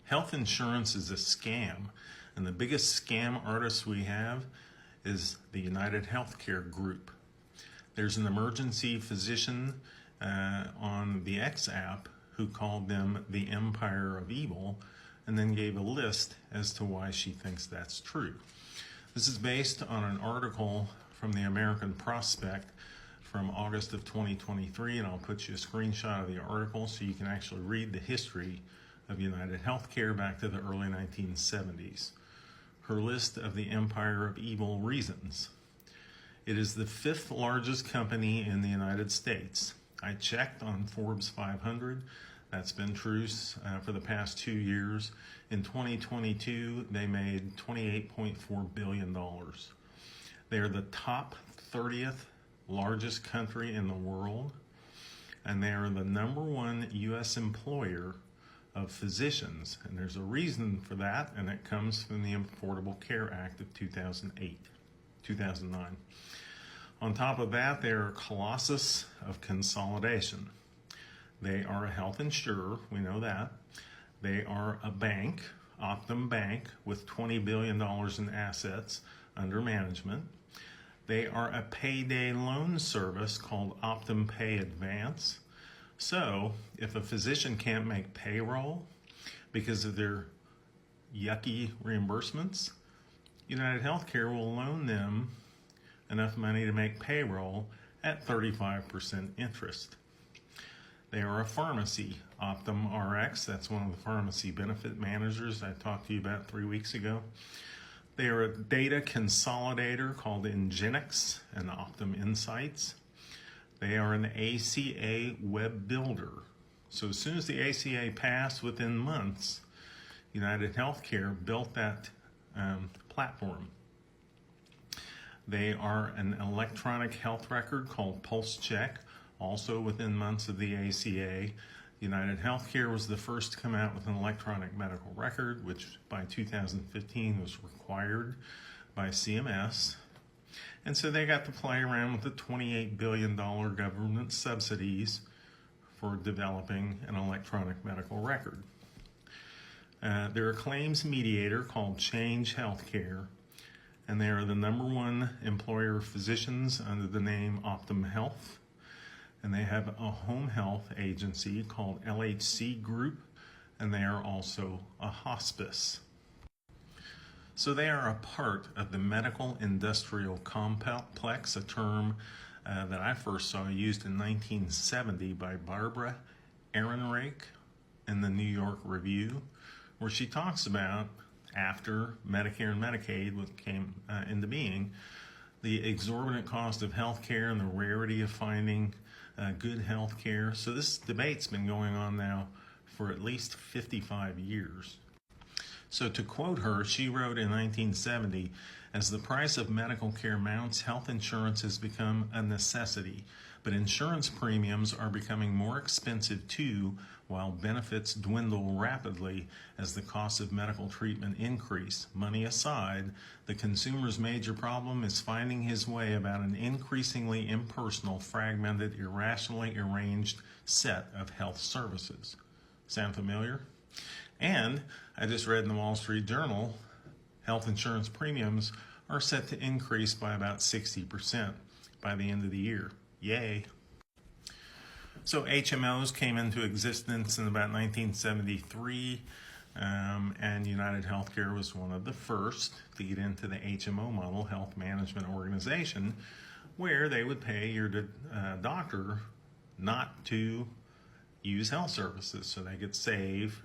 Health insurance is a scam, and the biggest scam artist we have is the United Healthcare Group. There's an emergency physician on the X app who called them the Empire of Evil and then gave a list as to why she thinks that's true. This is based on an article from the American Prospect from August of 2023, and I'll put you a screenshot of the article so you can actually read the history of United Healthcare back to the early 1970s. Her list of the Empire of Evil reasons. It is the 5th largest company in the United States. I checked on Forbes 500. That's been true for the past 2 years. In 2022, they made $28.4 billion. They are the top 30th largest country in the world, and they are the #1 U.S. employer of physicians. And there's a reason for that, and it comes from the Affordable Care Act of 2009. On top of that, they are a colossus of consolidation. They are a health insurer, we know that. They are a bank, Optum Bank, with $20 billion in assets under management. They are a payday loan service called Optum Pay Advance. So if a physician can't make payroll because of their yucky reimbursements, United Healthcare will loan them enough money to make payroll at 35% interest. They are a pharmacy, Optum Rx. That's one of the pharmacy benefit managers I talked to you about 3 weeks ago. They are a data consolidator called Ingenix and Optum Insights. They are an ACA web builder. So as soon as the ACA passed, within months, United Healthcare built that platform. They are an electronic health record called PulseCheck, also within months of the ACA. United Healthcare was the first to come out with an electronic medical record, which by 2015 was required by CMS. And so they got to play around with the $28 billion government subsidies for developing an electronic medical record. They're a claims mediator called Change Healthcare, and they are the #1 employer of physicians under the name Optum Health. And they have a home health agency called LHC Group, and they are also a hospice. So they are a part of the medical industrial complex, a term that I first saw used in 1970 by Barbara Ehrenreich in the New York Review, where she talks about, after Medicare and Medicaid came into being, the exorbitant cost of health care and the rarity of finding good health care. So this debate's been going on now for at least 55 years. So to quote her, she wrote in 1970, "As the price of medical care mounts, health insurance has become a necessity, but insurance premiums are becoming more expensive too, while benefits dwindle rapidly as the costs of medical treatment increase. Money aside, the consumer's major problem is finding his way about an increasingly impersonal, fragmented, irrationally arranged set of health services." Sound familiar? And I just read in the Wall Street Journal, health insurance premiums are set to increase by about 60% by the end of the year. Yay. So HMOs came into existence in about 1973, and United Healthcare was one of the first to get into the HMO model, Health Management Organization, where they would pay your doctor not to use health services so they could save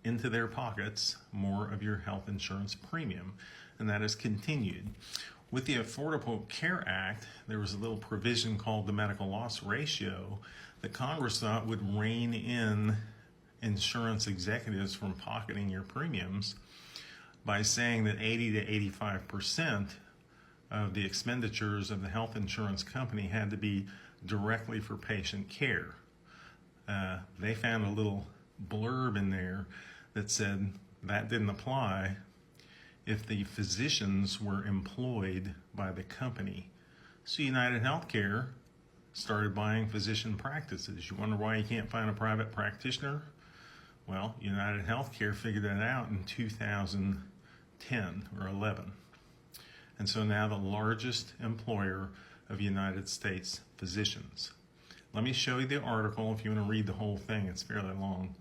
into their pockets more of your health insurance premium, and that has continued. With the Affordable Care Act, there was a little provision called the medical loss ratio that Congress thought would rein in insurance executives from pocketing your premiums by saying that 80 to 85% of the expenditures of the health insurance company had to be directly for patient care. They found a little blurb in there that said that didn't apply if the physicians were employed by the company. So United Healthcare started buying physician practices. You wonder why you can't find a private practitioner? Well, United Healthcare figured that out in 2010 or 11. And so now the largest employer of United States physicians. Let me show you the article if you want to read the whole thing. It's fairly long.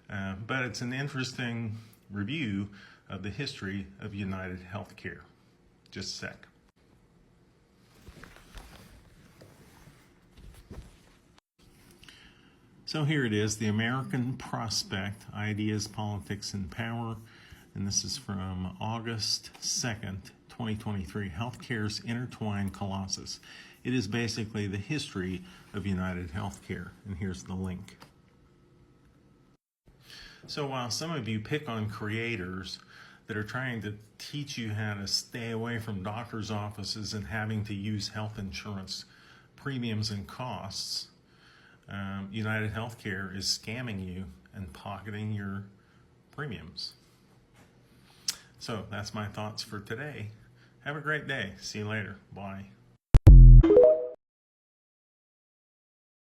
But it's an interesting review of the history of United Healthcare. Just a sec. So here it is, The American Prospect, Ideas, Politics, and Power. And this is from August 2nd, 2023, Healthcare's Intertwined Colossus. It is basically the history of United Healthcare. And here's the link. So while some of you pick on creators that are trying to teach you how to stay away from doctor's offices and having to use health insurance premiums and costs, United Healthcare is scamming you and pocketing your premiums. So that's my thoughts for today. Have a great day. See you later. Bye.